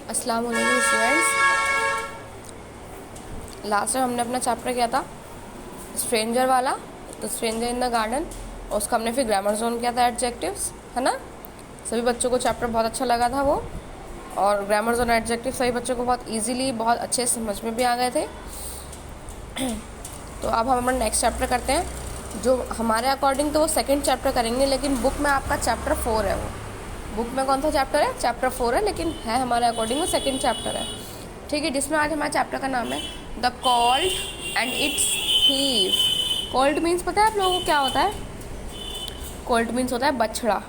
अस्सलाम वालेकुम students. Last time हमने अपना चैप्टर किया था स्ट्रेंजर वाला, तो स्ट्रेंजर इन द गार्डन, और उसका हमने फिर ग्रामर जोन किया था एडजेक्टिव्स, है ना। सभी बच्चों को चैप्टर बहुत अच्छा लगा था वो, और ग्रामर जोन एडजेक्टिव सभी बच्चों को बहुत इजीली बहुत अच्छे समझ में भी आ गए थे। तो अब हम अपना नेक्स्ट चैप्टर करते हैं, जो हमारे अकॉर्डिंग तो वो सेकंड चैप्टर करेंगे, लेकिन बुक में आपका चैप्टर 4 है। वो बुक में कौन सा चैप्टर है? चैप्टर 4 है, लेकिन है हमारे अकॉर्डिंग वो सेकंड चैप्टर है, ठीक है। जिसमें आज हमारे चैप्टर का नाम है the Colt and it's thief. Colt means पता है आप लोगों को क्या होता है? कॉल्ट मीन्स होता है बछड़ा।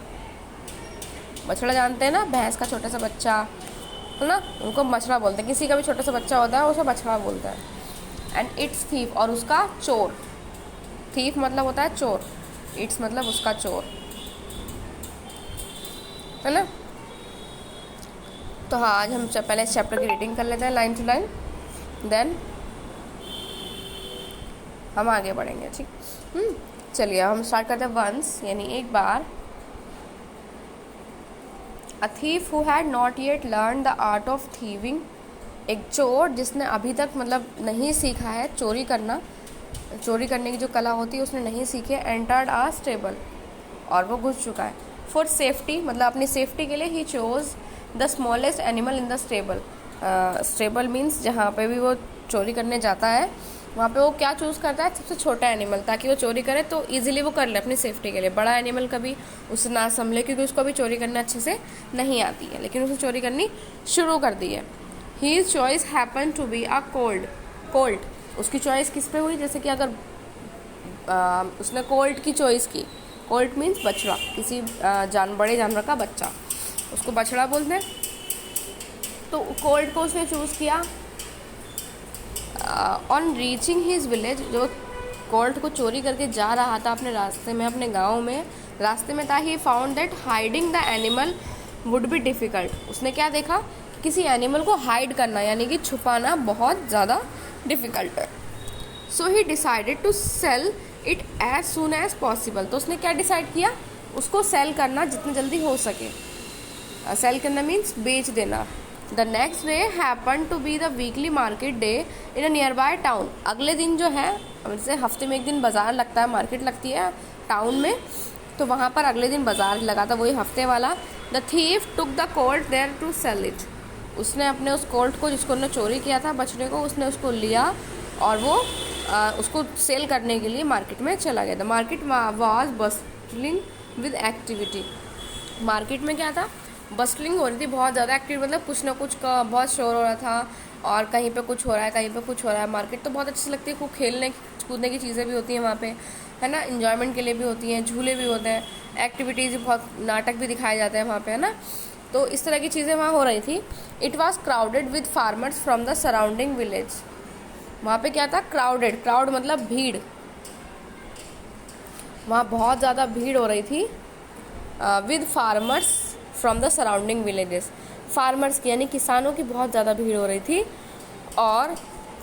बछड़ा जानते हैं ना, भैंस का छोटा सा बच्चा, है ना, उनको बछड़ा बोलते हैं। किसी का भी छोटा सा बच्चा होता है उसे बछड़ा बोलता है। एंड इट्स थीफ, और उसका चोर। थीफ मतलब होता है चोर, इट्स मतलब उसका चोर, है ना। तो हाँ, आज हम पहले इस चैप्टर की रीडिंग कर लेते हैं लाइन टू लाइन, देन हम आगे बढ़ेंगे, ठीक। चलिए हम स्टार्ट करते हैं। वंस यानी एक बार, a thief who had not yet learn the art of thieving, एक चोर जिसने अभी तक मतलब नहीं सीखा है चोरी करना, चोरी करने की जो कला होती है उसने नहीं सीखी है। एंटर्ड आ स्टेबल, और वो घुस चुका है। फॉर सेफ्टी मतलब अपनी सेफ्टी के लिए he chose the smallest animal in the stable. Stable means जहाँ पे भी वो चोरी करने जाता है वहाँ पे वो क्या चूज़ करता है? सबसे छोटा एनिमल, ताकि वो चोरी करे तो इजीली वो कर ले अपनी सेफ्टी के लिए। बड़ा एनिमल कभी उसे ना संभले, क्योंकि उसको भी चोरी करना अच्छे से नहीं आती है, लेकिन उसे चोरी करनी शुरू कर दी है। His choice happen to be a colt. उसकी चॉइस किस पे हुई? जैसे कि अगर उसने कोल्ट की चॉइस की, कोल्ट मीन्स बछड़ा, किसी बड़े जानवर का बच्चा, उसको बछड़ा बोलते हैं। तो कोल्ट को उसने चूज़ किया। ऑन रीचिंग हिज विलेज, जो कोल्ट को चोरी करके जा रहा था अपने रास्ते में, अपने गांव में रास्ते में था, he found that hiding the animal would be difficult. उसने क्या देखा? किसी एनिमल को हाइड करना यानी कि छुपाना बहुत ज़्यादा डिफ़िकल्ट है। So he decided to sell it as soon as possible. तो उसने क्या डिसाइड किया? उसको सेल करना जितनी जल्दी हो सके। सेल करना मीन्स बेच देना। The next day happen to be the weekly market day in a nearby town. अगले दिन जो है, जैसे हफ्ते में एक दिन बाजार लगता है, मार्केट लगती है टाउन में, तो वहाँ पर अगले दिन बाजार लगा था, वही हफ्ते वाला। The thief took the colt there to sell it. उसने अपने उस कोल्ट को, जिसको उन्होंने चोरी किया था बछड़े को, उसने उसको लिया और वो उसको सेल करने के लिए मार्केट में चला गया। The market was bustling with activity. Market में क्या था? बस्टलिंग हो रही थी, बहुत ज़्यादा एक्टिव, मतलब कुछ ना कुछ का बहुत शोर हो रहा था, और कहीं पे कुछ हो रहा है, कहीं पे कुछ हो रहा है। मार्केट तो बहुत अच्छी लगती है, खूब खेलने कूदने की चीज़ें भी होती हैं वहाँ पे, है ना, इन्जॉयमेंट के लिए भी होती हैं, झूले भी होते हैं, एक्टिविटीज़ भी, बहुत नाटक भी दिखाए जाते हैं वहाँ पे, है ना। तो इस तरह की चीज़ें वहाँ हो रही थी। It was crowded with farmers from the surrounding village. वहाँ पे क्या था? क्राउडेड, क्राउड मतलब भीड़, वहाँ बहुत ज़्यादा भीड़ हो रही थी। With farmers from the surrounding villages, farmers की यानी किसानों की बहुत ज़्यादा भीड़ हो रही थी। और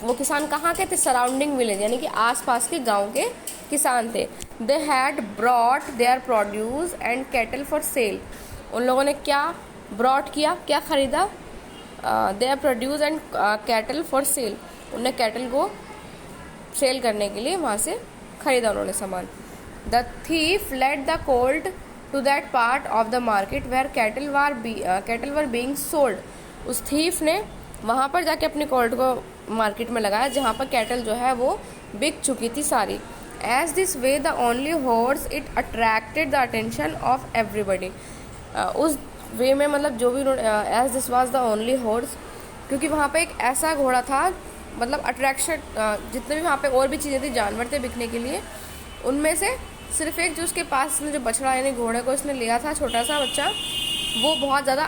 वो किसान कहाँ के थे? सराउंडिंग विलेज यानी कि आसपास के गांव के किसान थे। They had brought their produce and cattle for sale. उन लोगों ने क्या ब्रॉट किया? क्या खरीदा? Their produce and cattle for sale. उन्होंने कैटल को सेल करने के लिए वहाँ से खरीदा उन्होंने सामान। The thief led the colt to that part of the market where cattle were being sold. उस थीफ ने वहाँ पर जाके अपनी कोल्ट को मार्केट में लगाया जहाँ पर कैटल जो है वो बिक चुकी थी सारी। As this way the only horse it attracted the attention of everybody. उस वे में मतलब जो भी as this was the only horse, क्योंकि वहाँ पे एक ऐसा घोड़ा था, मतलब अट्रैक्शन, जितने भी वहाँ पे और भी चीज़ें थी, जानवर थे बिकने के लिए, उनमें से सिर्फ एक जो उसके पास जो बछड़ा यानी घोड़े को इसने लिया था, छोटा सा बच्चा, वो बहुत ज़्यादा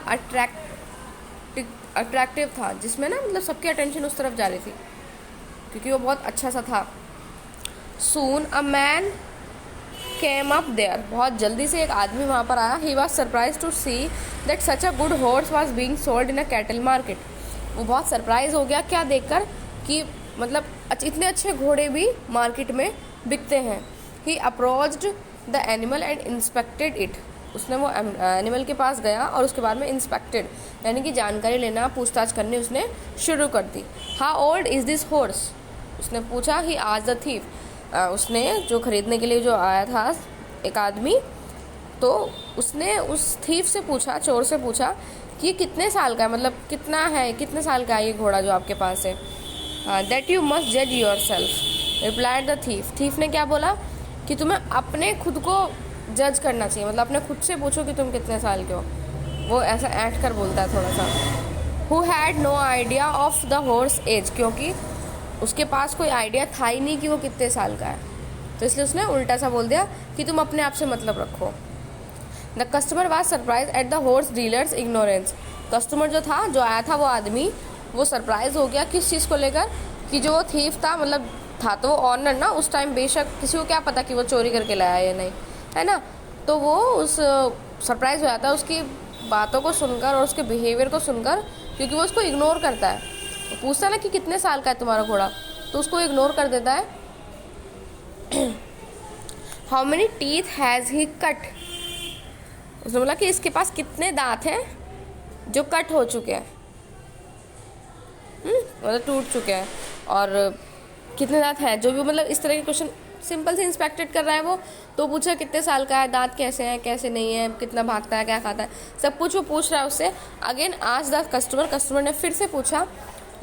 अट्रैक्टिव था, जिसमें ना मतलब सबकी अटेंशन उस तरफ जा रही थी, क्योंकि वो बहुत अच्छा सा था। Soon a man came up there. बहुत जल्दी से एक आदमी वहाँ पर आया। He was surprise to see that such a good horse was being sold in a cattle market. वो बहुत सरप्राइज हो गया क्या देखकर कि मतलब इतने अच्छे घोड़े भी मार्केट में बिकते हैं। He approached the animal and inspected it. उसने वो एनिमल के पास गया और उसके बाद में इंस्पेक्टेड यानी कि जानकारी लेना, पूछताछ करनी उसने शुरू कर दी। How old is this horse, उसने पूछा। ही आज द थीफ, उसने जो खरीदने के लिए जो आया था एक आदमी, तो उसने उस थीफ से पूछा, चोर से पूछा कि कितने साल का है, मतलब कितना है, कितने साल का है ये घोड़ा जो आपके पास है। दैट यू मस्ट जज your self replied the thief, thief ने क्या बोला कि तुम्हें अपने खुद को जज करना चाहिए, मतलब अपने खुद से पूछो कि तुम कितने साल के हो। वो ऐसा ऐड कर बोलता है थोड़ा सा। Who had no idea of the horse age, क्योंकि उसके पास कोई आइडिया था ही नहीं कि वो कितने साल का है, तो इसलिए उसने उल्टा सा बोल दिया कि तुम अपने आप से मतलब रखो। The customer was surprise at the horse dealers ignorance, customer जो था, जो आया था वो आदमी, वो सरप्राइज हो गया किस चीज़ को लेकर कि जो थीफ था, मतलब था तो वो ऑनर ना उस टाइम, बेशक किसी को क्या पता कि वो चोरी करके लाया या नहीं, है ना। तो वो उस सरप्राइज हो जाता है उसकी बातों को सुनकर और उसके बिहेवियर को सुनकर, क्योंकि वो उसको इग्नोर करता है। वो पूछता है ना कि कितने साल का है तुम्हारा घोड़ा, तो उसको इग्नोर कर देता है। How many teeth has he cut, उसने बोला कि इसके पास कितने दांत हैं जो कट हो चुके हैं, मतलब टूट चुके हैं, और कितने दांत हैं, जो भी, मतलब इस तरह के क्वेश्चन सिंपल से इंस्पेक्टेड कर रहा है वो। तो पूछा कितने साल का है, दांत कैसे हैं, कैसे नहीं है, कितना भागता है, क्या खाता है, सब कुछ वो पूछ रहा है उससे। अगेन आज द कस्टमर, कस्टमर ने फिर से पूछा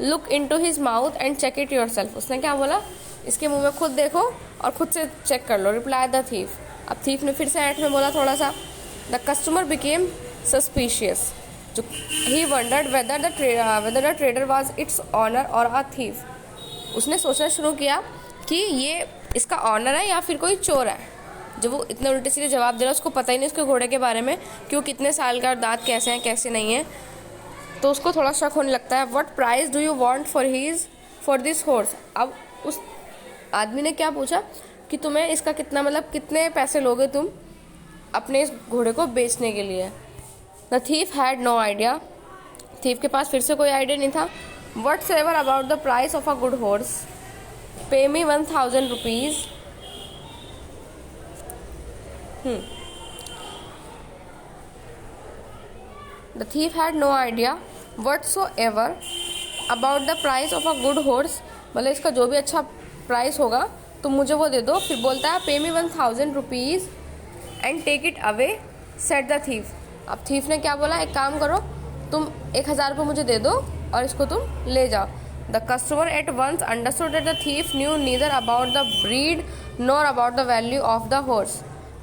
look into his mouth and check it yourself, उसने क्या बोला, इसके मुंह में खुद देखो और खुद से चेक कर लो, रिप्लाई द थीफ। अब थीफ ने फिर से ऐट में बोला थोड़ा सा। द कस्टमर बिकेम सस्पिशियस, जो he wondered whether the trader was its owner और अ थीफ, उसने सोचना शुरू किया कि ये इसका ऑनर है या फिर कोई चोर है। जब वो इतने उल्टे सीधे जवाब दे रहा है, उसको पता ही नहीं उसके घोड़े के बारे में कि वो कितने साल का, दांत कैसे हैं कैसे नहीं है, तो उसको थोड़ा शक होने लगता है। What price do you want for this horse, अब उस आदमी ने क्या पूछा कि तुम्हें इसका कितना, मतलब कितने पैसे लोगे तुम अपने इस घोड़े को बेचने के लिए। The thief had no idea, thief के पास फिर से कोई आइडिया नहीं था। Whatsoever about the price of a good horse, pay me 1000 rupees. The thief had no idea whatsoever about the price of a good horse, मतलब इसका जो भी अच्छा प्राइस होगा तुम मुझे वो दे दो। फिर बोलता है pay me 1000 rupees and take it away said the thief. अब थीफ ने क्या बोला, एक काम करो, तुम 1000 रुपये मुझे दे दो और इसको तुम ले जाओ। The customer at once understood that the thief knew neither about the breed nor about the value of the horse,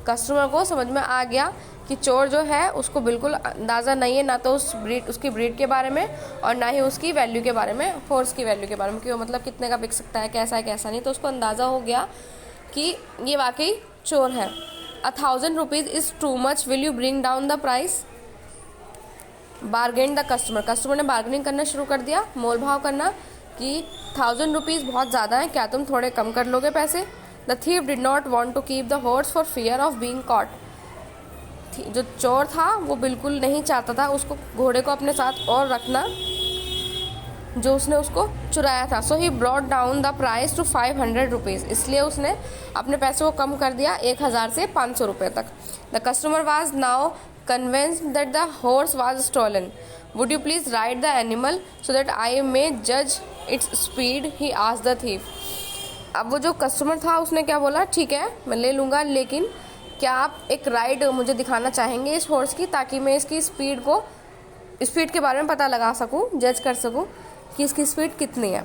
customer को समझ में आ गया कि चोर जो है उसको बिल्कुल अंदाज़ा नहीं है, ना तो उसकी ब्रीड के बारे में और ना ही उसकी वैल्यू के बारे में, हॉर्स की वैल्यू के बारे में, कि वो मतलब कितने का बिक सकता है, कैसा है कैसा नहीं। तो उसको अंदाज़ा हो गया कि ये वाकई चोर है। 1000 rupees is too much, will you bring down the price. Bargain the customer, customer ने बार्गेनिंग करना शुरू कर दिया, मोल भाव करना कि 1000 रुपीज़ बहुत ज़्यादा है, क्या तुम थोड़े कम कर लोगे पैसे। The thief did not want to keep the horse for fear of being caught, जो चोर था वो बिल्कुल नहीं चाहता था उसको, घोड़े को अपने साथ और रखना जो उसने उसको चुराया था। So he brought down the price to 500 rupees, इसलिए उसने अपने पैसे को कम कर दिया 1000 से 500 रुपये तक। The customer was now convinced that the horse was stolen, would you please ride the animal so that I may जज its speed, he asked the thief. अब वो जो कस्टमर था उसने क्या बोला, ठीक है मैं ले लूँगा, लेकिन क्या आप एक राइड मुझे दिखाना चाहेंगे इस हॉर्स की, ताकि मैं इसकी स्पीड के बारे में पता लगा सकूं, जज कर सकूं कि इसकी स्पीड कितनी है।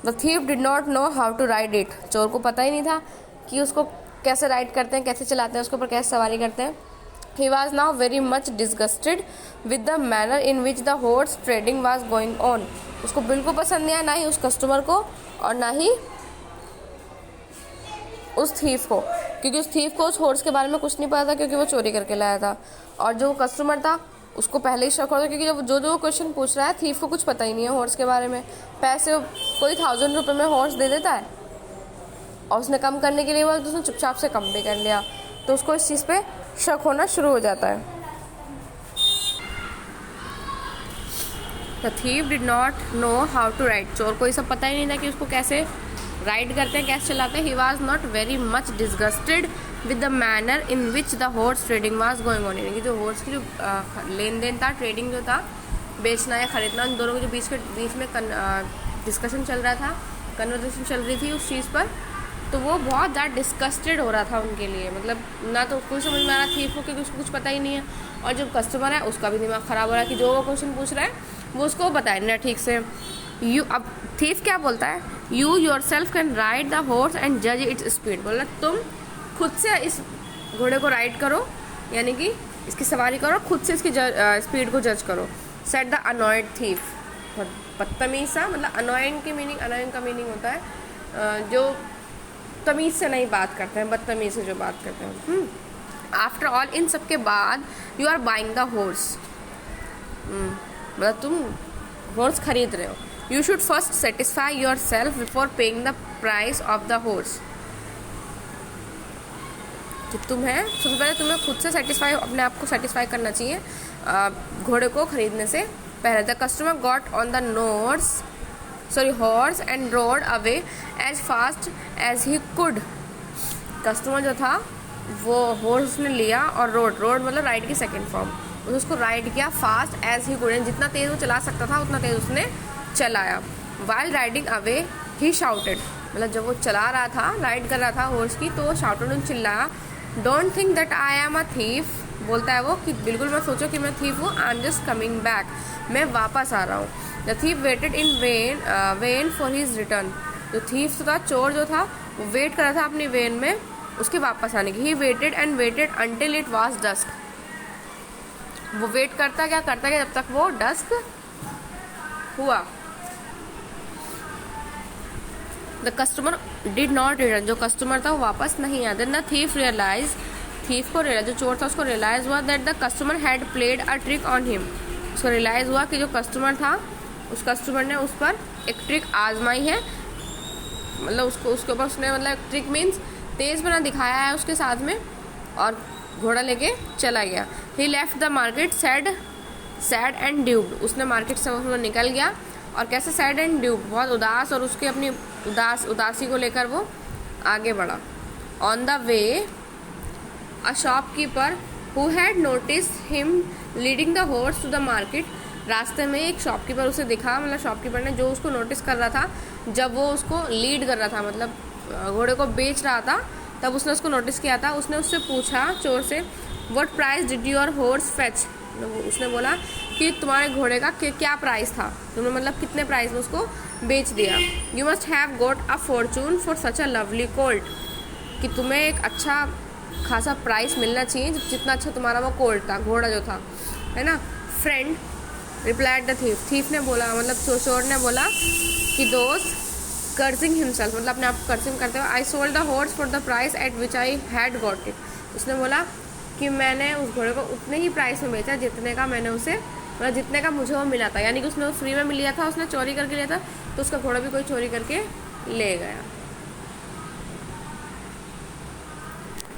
The thief did not know how to ride it, चोर को पता ही नहीं था कि उसको कैसे राइड करते हैं, कैसे चलाते हैं, उसके ऊपर कैसे सवारी करते हैं। He was now very much disgusted with the manner in which the horse trading was going on, उसको बिल्कुल पसंद नहीं आया, ना ही उस कस्टमर को और ना ही उस थीफ को, क्योंकि उस थीफ को उस हॉर्स के बारे में कुछ नहीं पता था, क्योंकि वो चोरी करके लाया था। और जो कस्टमर था उसको पहले ही शक हो था, क्योंकि जो क्वेश्चन पूछ रहा है थीफ को कुछ पता ही नहीं है हॉर्स के बारे में। पैसे कोई 1000 रुपये में हॉर्स दे देता है, और उसने कम करने के लिए बोला तो उसने चुपचाप से कम भी कर लिया, तो उसको इस चीज़ पे शक होना शुरू हो जाता है। The thief did not know how to ride, चोर को ये सब पता ही नहीं था कि उसको कैसे राइड करते हैं, कैसे चलाते हैं। He was not very much disgusted with the manner in which the horse trading was going on, यानी कि जो हॉर्स की जो लेन देन था, ट्रेडिंग जो था, बेचना या खरीदना, उन दोनों के जो बीच में डिस्कशन चल रहा था, कन्वर्सेशन चल रही थी उस चीज़ पर, तो वो बहुत ज़्यादा डिस्कस्टेड हो रहा था उनके लिए। मतलब ना तो कोई समझ में आ रहा थीफ को, क्योंकि उसको कुछ पता ही नहीं है, और जो कस्टमर है उसका भी दिमाग ख़राब हो रहा है कि जो वो क्वेश्चन पूछ रहा है वो उसको बताए ना ठीक से। अब थीफ क्या बोलता है, you your self can ride the horse and जज इट्स स्पीड। बोला तुम खुद से इस घोड़े को राइड करो, यानी कि इसकी सवारी करो, खुद से इसकी स्पीड को जज करो। सेट द अनॉयड थीफ, बदतमीज सा, मतलब अनोइंग का मीनिंग होता है जो तमीज़ से नहीं बात करते हैं, बदतमीज से जो बात करते हैं। आफ्टर ऑल, इन सब के बाद, you are buying the horse, मतलब तुम हॉर्स खरीद रहे हो। You should first satisfy yourself before paying the price of the horse. कि तुम्हें सबसे पहले तुम्हें खुद से सेटिस्फाई, अपने आप को सेटिस्फाई करना चाहिए घोड़े को खरीदने से पहले। The customer got on the horse and rode away as fast as he could. Customer जो था वो हॉर्स उसने लिया और रोड मतलब राइड की सेकेंड फॉर्म, उसको राइड किया फास्ट एज ही कुड, जितना तेज़ वो चला सकता था उतना तेज़ उसने चलाया। While riding away he shouted, मतलब जब वो चला रहा था, राइड कर रहा था हॉर्स की, तो वो शाउटेड, चिल्लाया, don't think that I am a thief. बोलता है वो कि बिल्कुल मत सोचो कि मैं थीफ हूँ, I am just coming back, मैं वापस आ रहा हूँ। The thief waited in vain for his return. जो थीफ था, चोर जो था, वो वेट कर रहा था अपनी वेन में उसके वापस आने की। He waited and waited until it was dusk. वो वेट करता क्या जब तक वो डस्क हुआ। The customer did not return. जो कस्टमर था वो वापस नहीं आया। Then the thief realise, thief को रियलाइज, जो चोर था उसको रियलाइज हुआ that the customer had played a trick on him. उसको रियलाइज हुआ कि जो कस्टमर था, उस कस्टमर ने उस पर एक ट्रिक आजमाई है, मतलब उसके ऊपर उसने, मतलब ट्रिक मीन्स तेज बना दिखाया है उसके साथ में, और घोड़ा लेके चला गया। He left the market sad and duped. उसने मार्केट से वो निकल गया, और कैसे सैड एंड ड्यूब्ड, बहुत उदास, और उसके अपनी उदासी को लेकर वो आगे बढ़ा। On the way a shopkeeper who had noticed him leading the horse to the market. रास्ते में एक शॉपकीपर उसे दिखा, मतलब शॉपकीपर ने जो उसको नोटिस कर रहा था जब वो उसको लीड कर रहा था, मतलब घोड़े को बेच रहा था, तब उसने उसको नोटिस किया था। उसने उससे पूछा, चोर से, what price did your horse fetch. उसने बोला कि तुम्हारे घोड़े का क्या प्राइस था, तुमने मतलब कितने प्राइस में उसको बेच दिया। You must have got a Fortune for such a lovely Colt. कि तुम्हें एक अच्छा खासा प्राइस मिलना चाहिए जितना अच्छा तुम्हारा वो कोल्ट था, घोड़ा जो था, है ना। Friend replied the thief. Thief ने बोला, मतलब चोर ने बोला कि दोस्त, कर्जिंग हिमसेल्फ, मतलब अपने आप को कर्जिंग करते हुए, I sold the horse for the price at which I had got it. उसने बोला कि मैंने उस घोड़े को उतने ही प्राइस में बेचा जितने का मैंने उसे, मतलब जितने का मुझे वो मिला था, यानी कि उसने फ्री में मिल लिया था, उसने चोरी करके लिया था, तो उसका घोड़ा भी कोई चोरी करके ले गया,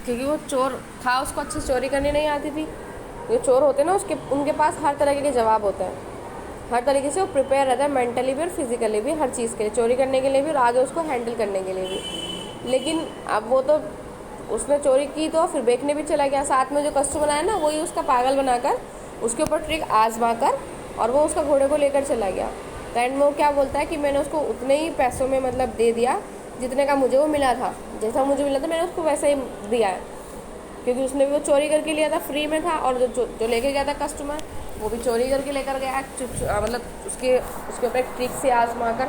क्योंकि वो चोर था, उसको अच्छे से चोरी करनी नहीं आती थी। जो चोर होते हैं ना, उनके पास हर तरह के जवाब होते हैं, हर तरीके से वो प्रिपेयर रहता है, मेंटली भी और फिजिकली भी, हर चीज़ के लिए, चोरी करने के लिए भी और आगे उसको हैंडल करने के लिए भी। लेकिन अब वो तो, उसने चोरी की तो फिर बेचने भी चला गया, साथ में जो कस्टमर आया ना, वही उसका पागल बनाकर उसके ऊपर ट्रिक आजमा कर, और वो उसका घोड़े को लेकर चला गया। तो एंड में वो क्या बोलता है कि मैंने उसको उतने ही पैसों में मतलब दे दिया जितने का मुझे वो मिला था, जैसा मुझे मिला था मैंने उसको वैसा ही दिया है, क्योंकि उसने भी वो चोरी करके लिया था, फ्री में था, और जो लेके गया था कस्टमर, वो भी चोरी करके लेकर गया, मतलब उसके ऊपर एक ट्रिक से आजमा कर।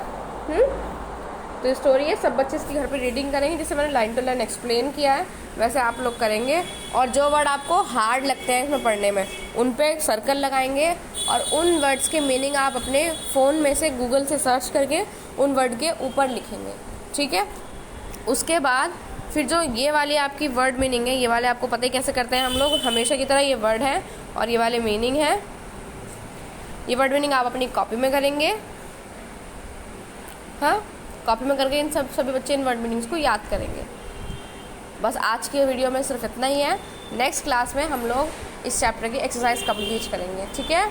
तो स्टोरी है, सब बच्चे इसकी घर पे रीडिंग करेंगे, जैसे मैंने लाइन टू लाइन एक्सप्लेन किया है वैसे आप लोग करेंगे, और जो वर्ड आपको हार्ड लगते हैं इसमें पढ़ने में उन पे सर्कल लगाएंगे, और उन वर्ड्स के मीनिंग आप अपने फ़ोन में से गूगल से सर्च करके उन वर्ड के ऊपर लिखेंगे, ठीक है। उसके बाद फिर जो ये वाली आपकी वर्ड मीनिंग है, ये वाले आपको पता ही कैसे करते हैं हम लोग, हमेशा की तरह ये वर्ड है और ये वाले मीनिंग है। ये वर्ड मीनिंग आप अपनी कॉपी में करेंगे, हाँ, कॉपी में करके इन सभी बच्चे इन वर्ड मीनिंग्स को याद करेंगे। बस आज के वीडियो में सिर्फ इतना ही है। नेक्स्ट क्लास में हम लोग इस चैप्टर की एक्सरसाइज कंप्लीट करेंगे, ठीक है।